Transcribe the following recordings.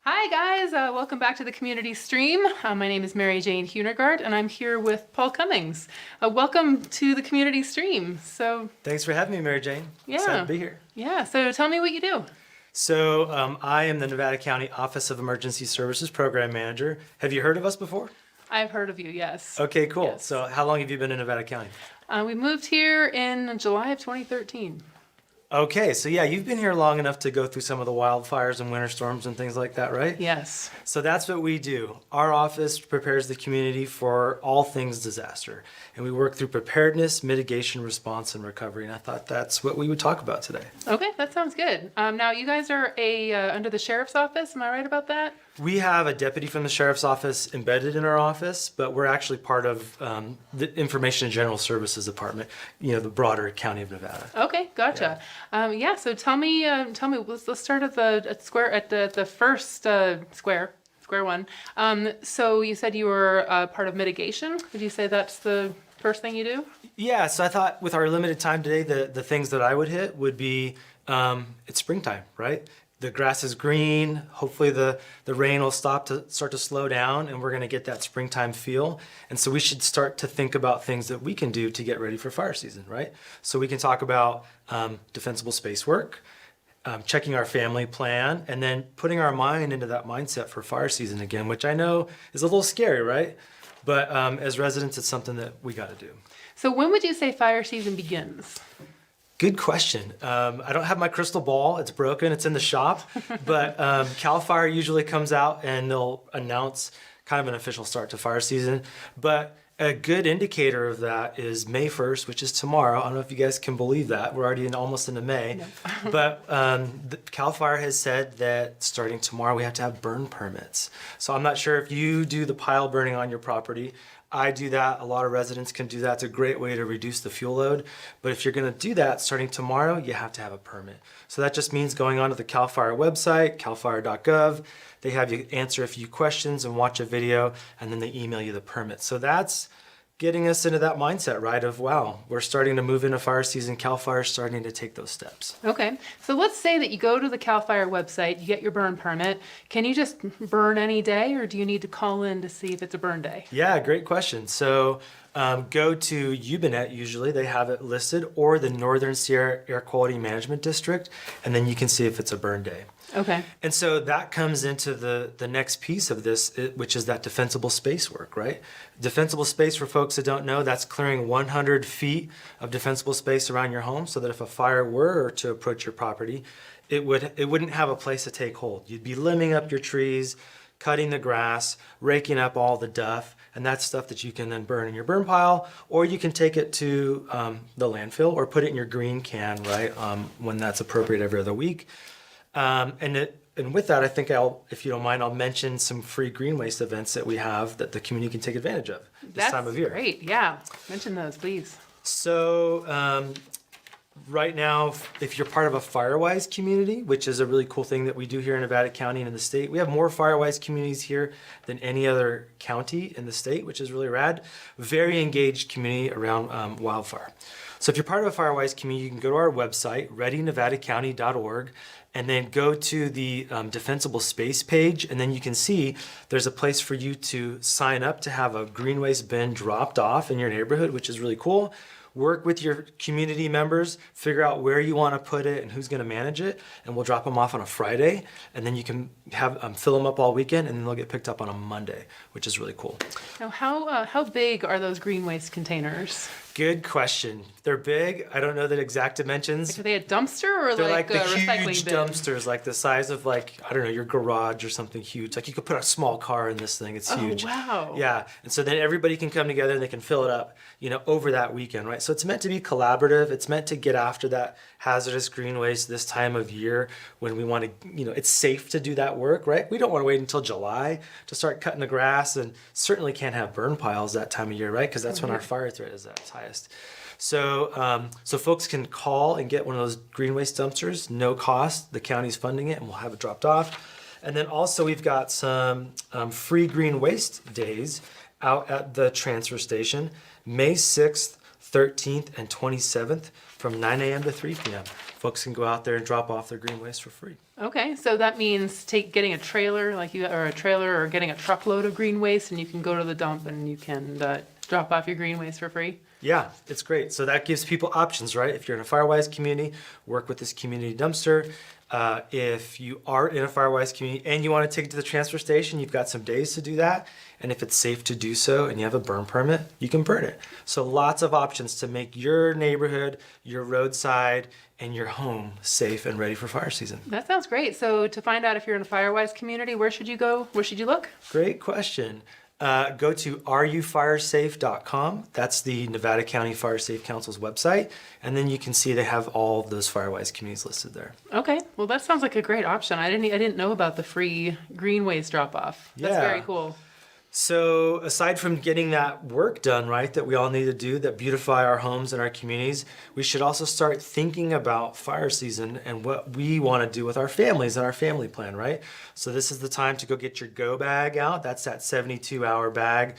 Hi guys, welcome back to the community stream. My name is Mary Jane Hunegard and I'm here with Paul Cummings. Welcome to the community stream. Thanks for having me, Mary Jane. Excited to be here. So tell me what you do. I am the Nevada County Office of Emergency Services Program Manager. Have you heard of us before? I've heard of you, yes. Okay, cool. Yes. So how long have you been in Nevada County? We moved here in July of 2013. Okay, so yeah, you've been here long enough to go through some of the wildfires and winter storms and things like that, right? Yes. So that's what we do. Our office prepares the community for all things disaster. And we work through preparedness, mitigation, response, and recovery. And I thought that's what we would talk about today. Okay, that sounds good. Now you guys are under the sheriff's office, am I right about that? We have a deputy from the sheriff's office embedded in our office, but we're actually part of the Information and General Services Department, the broader County of Nevada. Okay, gotcha. So tell me. Let's start at the first square one. So you said you were part of mitigation. Would you say that's the first thing you do? Yeah. So I thought with our limited time today, the things that I would hit would be it's springtime, right? The grass is green. Hopefully the rain will start to slow down and we're going to get that springtime feel. And so we should start to think about things that we can do to get ready for fire season, right? So we can talk about defensible space work, checking our family plan, and then putting our mind into that mindset for fire season again, which I know is a little scary, right? But as residents, it's something that we got to do. So when would you say fire season begins? Good question. I don't have my crystal ball. It's broken. It's in the shop. But CAL FIRE usually comes out and they'll announce kind of an official start to fire season. But a good indicator of that is May 1st, which is tomorrow. I don't know if you guys can believe that. We're already almost into May. No. But CAL FIRE has said that starting tomorrow we have to have burn permits. So I'm not sure if you do the pile burning on your property. I do that. A lot of residents can do that. It's a great way to reduce the fuel load. But if you're going to do that starting tomorrow, you have to have a permit. So that just means going onto the CAL FIRE website, calfire.gov. They have you answer a few questions and watch a video, and then they email you the permit. So that's getting us into that mindset, right, of, wow, we're starting to move into fire season. CAL FIRE is starting to take those steps. Okay. So let's say that you go to the CAL FIRE website, you get your burn permit. Can you just burn any day, or do you need to call in to see if it's a burn day? Yeah, great question. So go to UBNet, usually they have it listed, or the Northern Sierra Air Quality Management District, and then you can see if it's a burn day. Okay. And so that comes into the next piece of this, which is that defensible space work, right? Defensible space, for folks that don't know, that's clearing 100 feet of defensible space around your home so that if a fire were to approach your property, it wouldn't have a place to take hold. You'd be limbing up your trees, cutting the grass, raking up all the duff, and that's stuff that you can then burn in your burn pile, or you can take it to the landfill or put it in your green can, right, when that's appropriate every other week. And with that, I think if you don't mind, I'll mention some free green waste events that we have that the community can take advantage of this time of year. That's great, yeah. Mention those, please. So right now, if you're part of a Firewise community, which is a really cool thing that we do here in Nevada County and in the state, we have more Firewise communities here than any other county in the state, which is really rad. Very engaged community around wildfire. So if you're part of a Firewise community, you can go to our website, readynevadacounty.org, and then go to the defensible space page, and then you can see there's a place for you to sign up to have a green waste bin dropped off in your neighborhood, which is really cool. Work with your community members, figure out where you want to put it and who's going to manage it, and we'll drop them off on a Friday, and then you can have fill them up all weekend, and then they'll get picked up on a Monday, which is really cool. Now, how big are those green waste containers? Good question. They're big. I don't know the exact dimensions. Like, are they a dumpster or They're like the a recycling huge bin? dumpsters, like the size of your garage or something huge. Like you could put a small car in this thing. It's huge. Oh, wow. Yeah. And so then everybody can come together and they can fill it up, over that weekend, right? So it's meant to be collaborative. It's meant to get after that hazardous green waste this time of year when we want to, it's safe to do that work, right? We don't want to wait until July to start cutting the grass, and certainly can't have burn piles that time of year, right? Because that's when our fire threat is at its highest. So folks can call and get one of those green waste dumpsters, no cost. The county's funding it, and we'll have it dropped off. And then also we've got some free green waste days out at the transfer station, May 6th, 13th, and 27th. from 9 a.m. to 3 p.m. Folks can go out there and drop off their green waste for free. Okay, so that means getting a trailer, or getting a truckload of green waste, and you can go to the dump and you can drop off your green waste for free. Yeah, it's great. So that gives people options, right? If you're in a Firewise community, work with this community dumpster. If you aren't in a Firewise community and you want to take it to the transfer station, you've got some days to do that. And if it's safe to do so and you have a burn permit, you can burn it. So lots of options to make your neighborhood, your roadside, and your home safe and ready for fire season. That sounds great. So to find out if you're in a Firewise community, where should you go? Where should you look? Great question. Go to areyoufiresafe.com. That's the Nevada County Fire Safe Council's website. And then you can see they have all of those Firewise communities listed there. Okay, well that sounds like a great option. I didn't know about the free green waste drop off. That's Yeah. very cool. So aside from getting that work done, right, that we all need to do that beautify our homes and our communities, we should also start thinking about fire season and what we want to do with our families and our family plan, right? So this is the time to go get your go bag out. That's that 72-hour bag.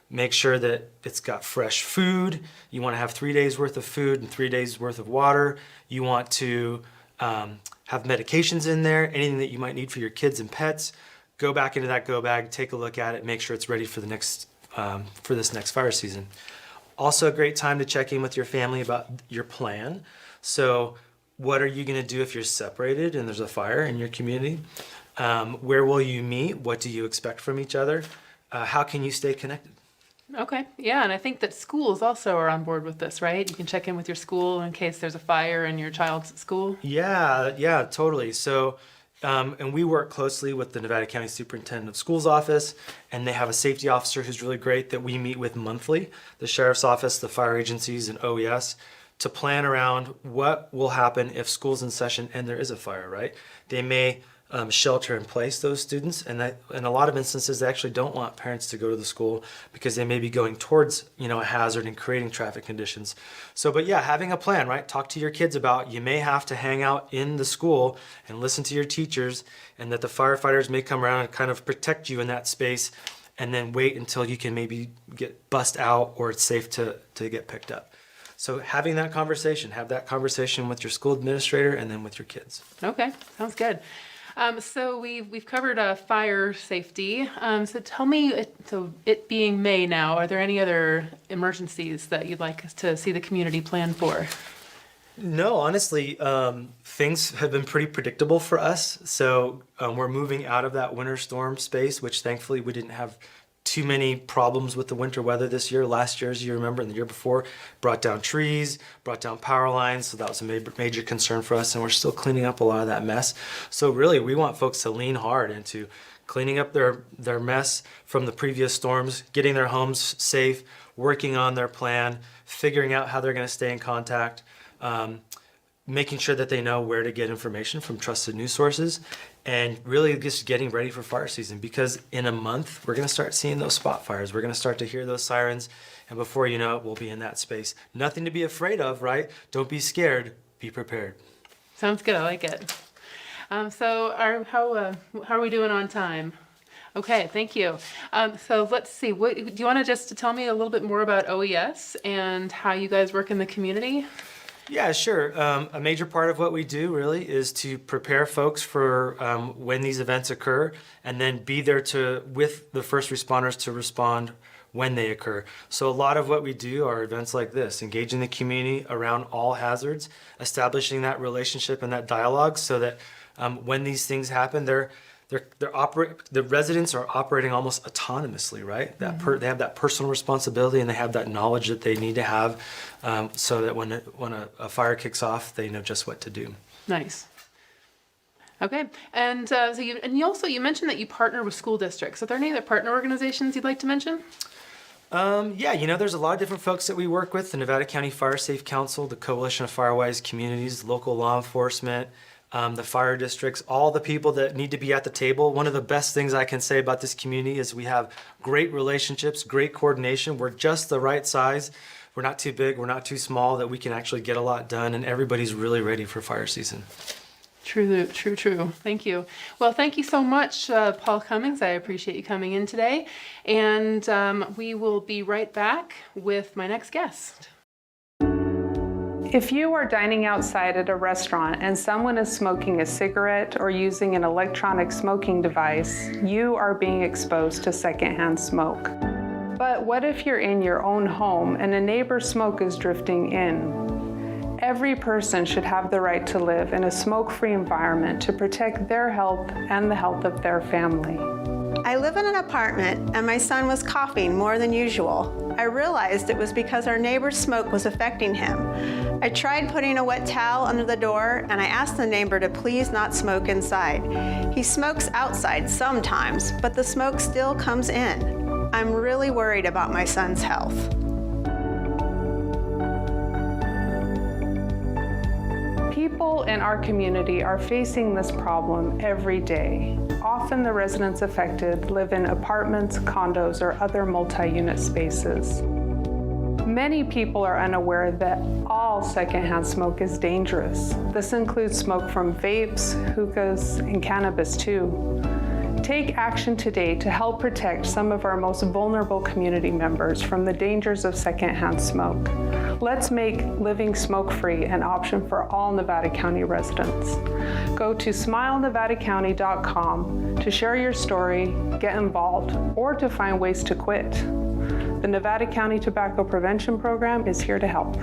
Make sure that it's got fresh food. You want to have 3 days worth of food and 3 days worth of water. You want to have medications in there, anything that you might need for your kids and pets. Go back into that go bag, take a look at it, make sure it's ready for the next for this next fire season. Also a great time to check in with your family about your plan. So what are you going to do if you're separated and there's a fire in your community? Where will you meet? What do you expect from each other? How can you stay connected? Okay, yeah, and I think that schools also are on board with this, right? You can check in with your school in case there's a fire in your child's school. Yeah, totally. So and we work closely with the Nevada County Superintendent of Schools office, and they have a safety officer who's really great that we meet with monthly, the sheriff's office, the fire agencies, and OES, to plan around what will happen if school's in session and there is a fire, right? They may shelter in place those students, and that in a lot of instances they actually don't want parents to go to the school because they may be going towards a hazard and creating traffic conditions. So but yeah, having a plan, right? Talk to your kids about you may have to hang out in the school and listen to your teachers, and that the firefighters may come around and kind of protect you in that space, and then wait until you can maybe get bust out or it's safe to get picked up. So having that conversation, have that conversation with your school administrator and then with your kids. Okay, sounds good. So we've covered fire safety. So tell me, so it being May now, are there any other emergencies that you'd like us to see the community plan for? No, honestly, things have been pretty predictable for us. So we're moving out of that winter storm space, which thankfully we didn't have too many problems with the winter weather this year. Last year, as you remember, and the year before, brought down trees, brought down power lines. So that was a major concern for us, and we're still cleaning up a lot of that mess. So really, we want folks to lean hard into cleaning up their mess from the previous storms, getting their homes safe, working on their plan, figuring out how they're going to stay in contact, making sure that they know where to get information from trusted news sources, and really just getting ready for fire season, because in a month we're going to start seeing those spot fires. We're going to start to hear those sirens, and before you know it, we'll be in that space. Nothing to be afraid of, right? Don't be scared. Be prepared. Sounds good. I like it. So how are we doing on time? Okay, thank you. So let's see. Do you want to just tell me a little bit more about OES and how you guys work in the community? Yeah, sure. A major part of what we do really is to prepare folks for when these events occur, and then be there with the first responders to respond when they occur. So a lot of what we do are events like this, engaging the community around all hazards, establishing that relationship and that dialogue so that when these things happen, the residents are operating almost autonomously, right? They have that personal responsibility, and they have that knowledge that they need to have, so that when a fire kicks off, they know just what to do. Nice. Okay, and so you mentioned that you partner with school districts. Are there any other partner organizations you'd like to mention? Yeah, there's a lot of different folks that we work with: the Nevada County Fire Safe Council, the Coalition of Firewise Communities, local law enforcement, the fire districts, all the people that need to be at the table. One of the best things I can say about this community is we have great relationships, great coordination. We're just the right size. We're not too big, we're not too small, that we can actually get a lot done, and everybody's really ready for fire season. True. Thank you. Well, thank you so much, Paul Cummings. I appreciate you coming in today. And we will be right back with my next guest. If you are dining outside at a restaurant and someone is smoking a cigarette or using an electronic smoking device, you are being exposed to secondhand smoke. But what if you're in your own home and a neighbor's smoke is drifting in? Every person should have the right to live in a smoke-free environment to protect their health and the health of their family. I live in an apartment and my son was coughing more than usual. I realized it was because our neighbor's smoke was affecting him. I tried putting a wet towel under the door and I asked the neighbor to please not smoke inside. He smokes outside sometimes, but the smoke still comes in. I'm really worried about my son's health. People in our community are facing this problem every day. Often the residents affected live in apartments, condos, or other multi-unit spaces. Many people are unaware that all secondhand smoke is dangerous. This includes smoke from vapes, hookahs, and cannabis too. Take action today to help protect some of our most vulnerable community members from the dangers of secondhand smoke. Let's make living smoke-free an option for all Nevada County residents. Go to smilenevadacounty.com to share your story, get involved, or to find ways to quit. The Nevada County Tobacco Prevention Program is here to help.